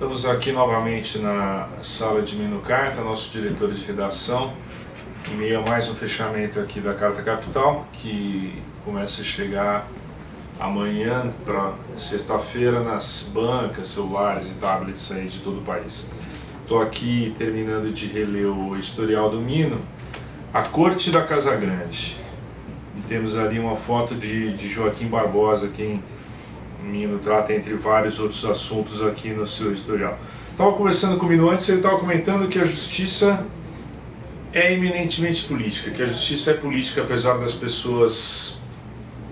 Estamos aqui novamente na sala de Mino Carta, nosso diretor de redação, em meio a mais um fechamento aqui da Carta Capital, que começa a chegar amanhã para sexta-feira nas bancas, celulares e tablets aí de todo o país. Estou aqui terminando de reler o historial do Mino, A Corte da Casa Grande. E temos ali uma foto de Joaquim Barbosa, quem Mino trata entre vários outros assuntos aqui no seu historial. Estava conversando com o Mino antes, ele estava comentando que a justiça é eminentemente política, que a justiça é política apesar das pessoas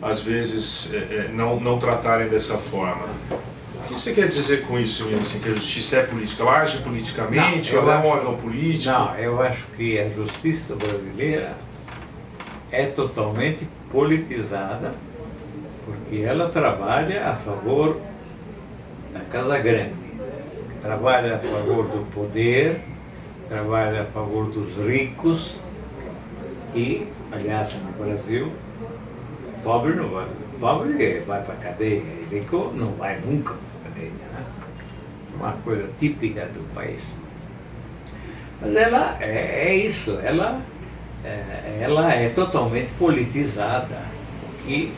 às vezes não tratarem dessa forma. O que você quer dizer com isso, Mino, assim, que a justiça é política? Ela age politicamente, ela é um órgão político? Não, eu acho que a justiça brasileira é totalmente politizada, porque ela trabalha a favor da Casa Grande, trabalha a favor do poder, trabalha a favor dos ricos e, aliás, no Brasil, pobre não vai, pobre vai para a cadeia, e rico não vai nunca para a cadeia, né? Uma coisa típica do país. Mas ela é isso, ela é totalmente politizada, o que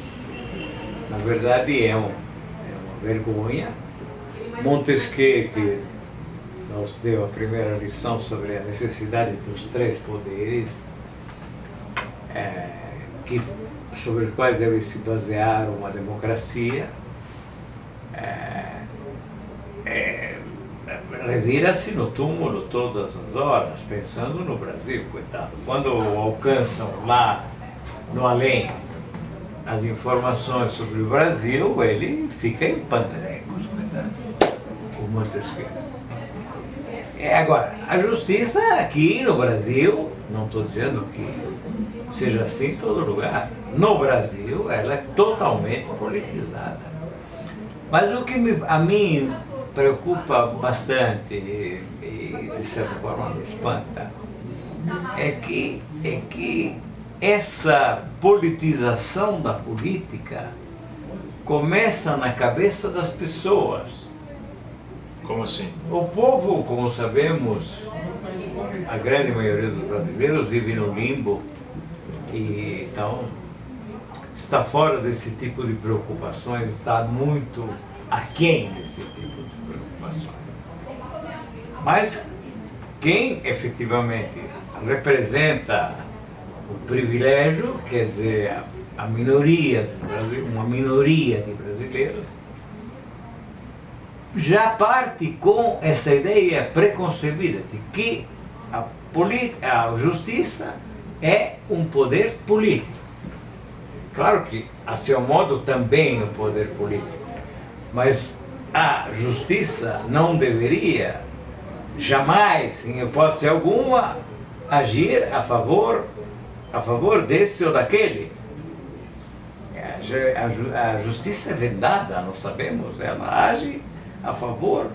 na verdade é uma vergonha. Montesquieu, que nos deu a primeira lição sobre a necessidade dos três poderes, sobre os quais deve se basear uma democracia, revira-se no túmulo todas as horas, pensando no Brasil, coitado. Quando alcançam lá no além as informações sobre o Brasil, ele fica em pandanegos, coitado, o Montesquieu. Agora, a justiça aqui no Brasil, não estou dizendo que seja assim em todo lugar, no Brasil ela é totalmente politizada. Mas o que a mim preocupa bastante e de certa forma me espanta é que essa politização da política começa na cabeça das pessoas. Como assim? O povo, como sabemos, a grande maioria dos brasileiros vive no limbo e então está fora desse tipo de preocupações, está muito aquém desse tipo de preocupações. Mas quem efetivamente representa o privilégio, quer dizer, a minoria do Brasil, uma minoria de brasileiros, já parte com essa ideia preconcebida de que a justiça é um poder político. Claro que, a seu modo, também um poder político, mas a justiça não deveria jamais, em hipótese alguma, agir a favor desse ou daquele. A justiça é vendada, nós sabemos, ela age a favor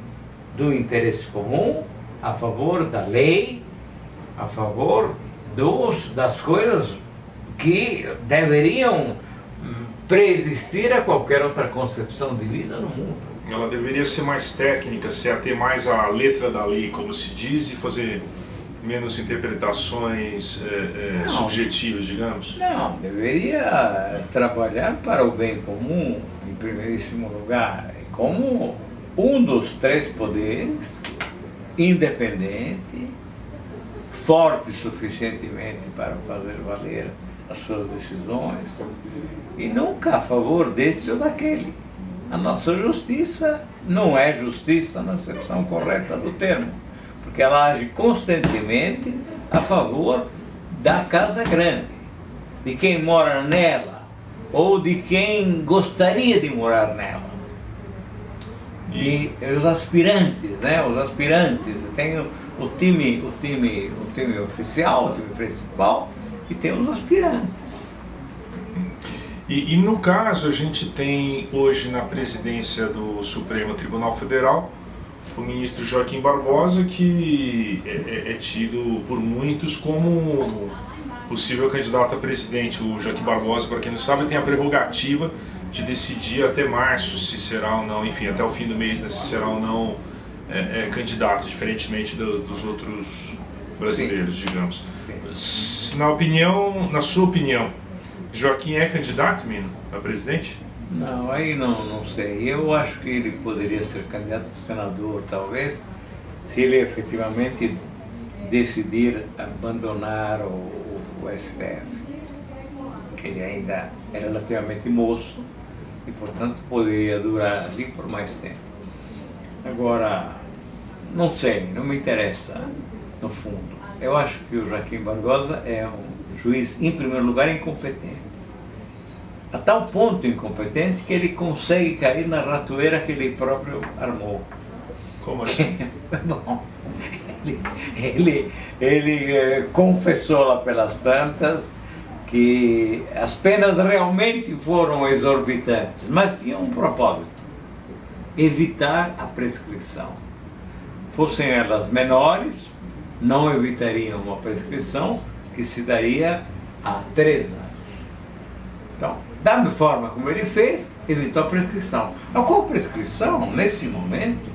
do interesse comum, a favor da lei, a favor das coisas que deveriam preexistir a qualquer outra concepção de vida no mundo. Ela deveria ser mais técnica, se ater mais à letra da lei, como se diz, e fazer menos interpretações subjetivas, digamos? Não, deveria trabalhar para o bem comum, em primeiríssimo lugar, como um dos três poderes, independente, forte suficientemente para fazer valer as suas decisões, e nunca a favor deste ou daquele. A nossa justiça não é justiça na acepção correta do termo, porque ela age constantemente a favor da Casa Grande, de quem mora nela, ou de quem gostaria de morar nela. E os aspirantes, né? Os aspirantes, tem o time oficial, o time principal, e tem os aspirantes. E no caso, a gente tem hoje na presidência do Supremo Tribunal Federal o ministro Joaquim Barbosa, que é tido por muitos como possível candidato a presidente. O Joaquim Barbosa, para quem não sabe, tem a prerrogativa de decidir até março se será ou não, enfim, até o fim do mês, né, se será ou não candidato, diferentemente dos outros brasileiros, Sim. digamos. Sim. Na sua opinião, Joaquim é candidato, Mino, a presidente? Não, aí não sei. Eu acho que ele poderia ser candidato a senador, talvez, se ele efetivamente decidir abandonar o STF. Ele ainda é relativamente moço e, portanto, poderia durar ali por mais tempo. Agora, não sei, não me interessa, no fundo. Eu acho que o Joaquim Barbosa é um juiz, em primeiro lugar, incompetente. A tal ponto incompetente que ele consegue cair na ratoeira que ele próprio armou. Como assim? Bom, ele confessou lá pelas tantas que as penas realmente foram exorbitantes, mas tinham um propósito: evitar a prescrição. Fossem elas menores, não evitariam uma prescrição que se daria a 3 anos. Então, da forma como ele fez, evitou a prescrição. A qual prescrição, nesse momento,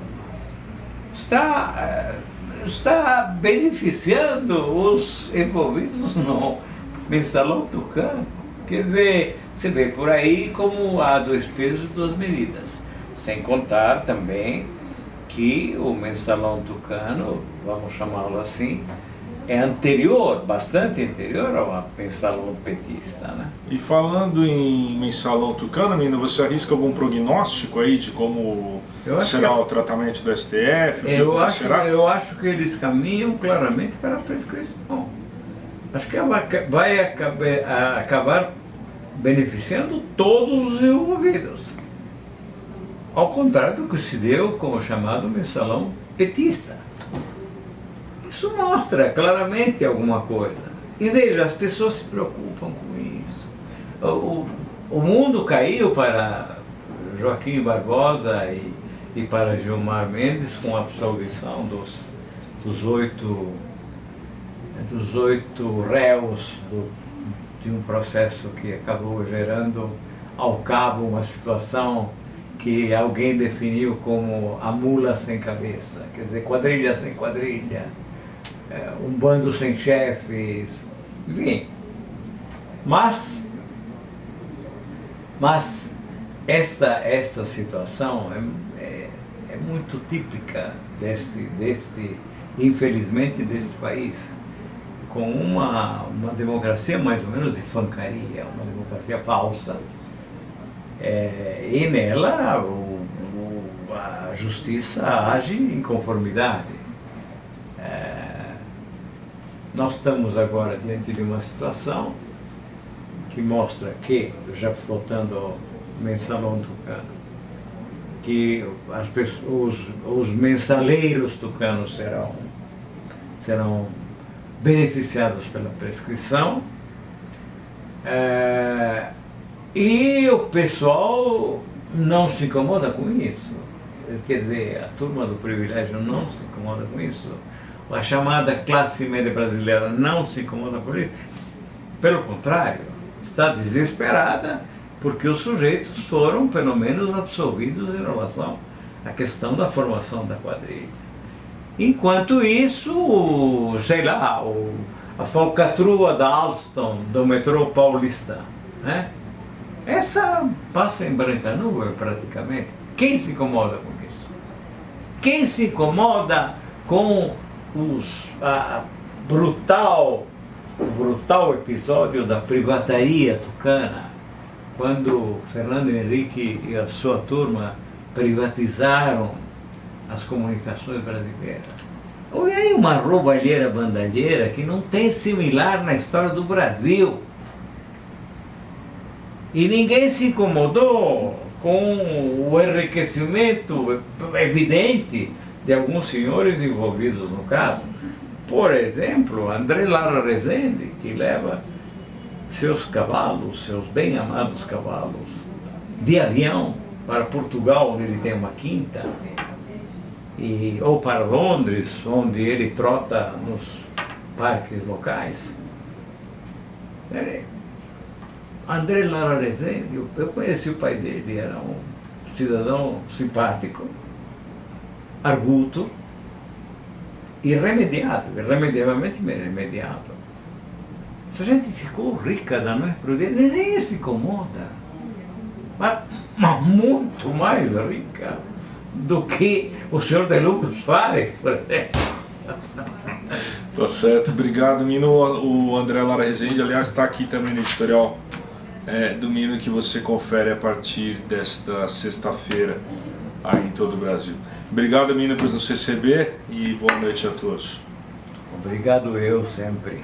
está beneficiando os envolvidos no mensalão tucano. Quer dizer, você vê por aí como há 2 pesos e 2 medidas. Sem contar também que o mensalão tucano, vamos chamá-lo assim, é anterior, bastante anterior ao mensalão petista, né? E falando em mensalão tucano, Mino, você arrisca algum prognóstico aí de como será o tratamento do STF? Eu acho que eles caminham claramente para a prescrição. Acho que ela vai acabar beneficiando todos os envolvidos. Ao contrário do que se deu com o chamado mensalão petista. Isso mostra claramente alguma coisa. E veja, as pessoas se preocupam com isso. O mundo caiu para Joaquim Barbosa e para Gilmar Mendes com a absolvição dos 8 réus de um processo que acabou gerando ao cabo uma situação que alguém definiu como a mula sem cabeça, quer dizer, quadrilha sem quadrilha, um bando sem chefes, enfim. Mas esta situação é muito típica infelizmente, desse país, com uma democracia mais ou menos de fancaria, uma democracia falsa. E nela a justiça age em conformidade. Nós estamos agora diante de uma situação que mostra que, já voltando ao mensalão tucano, que os mensaleiros tucanos serão beneficiados pela prescrição, e o pessoal não se incomoda com isso. Quer dizer, a turma do privilégio não se incomoda com isso. A chamada classe média brasileira não se incomoda por isso. Pelo contrário, está desesperada porque os sujeitos foram, pelo menos, absolvidos em relação à questão da formação da quadrilha. Enquanto isso, sei lá, a falcatrua da Alstom, do metrô paulista, né? Essa passa em branca nuvem praticamente. Quem se incomoda com isso? Quem se incomoda com o brutal episódio da privataria tucana, quando Fernando Henrique e a sua turma privatizaram as comunicações brasileiras? Houve aí uma roubalheira bandalheira que não tem similar na história do Brasil. E ninguém se incomodou com o enriquecimento evidente de alguns senhores envolvidos no caso. Por exemplo, André Lara Rezende, que leva seus cavalos, seus bem amados cavalos, de avião para Portugal, onde ele tem uma quinta, ou para Londres, onde ele trota nos parques locais. André Lara Rezende, eu conheci o pai dele, era um cidadão simpático, arguto, irremediavelmente irremediável. Essa gente ficou rica da noite para o dia, ninguém se incomoda, mas muito mais rica do que o senhor de Lugos Fares, por exemplo. Tá certo, obrigado, Mino. O André Lara Rezende, aliás, está aqui também no editorial do Mino, que você confere a partir desta sexta-feira aí em todo o Brasil. Obrigado, Mino, por nos receber e boa noite a todos. Obrigado eu sempre.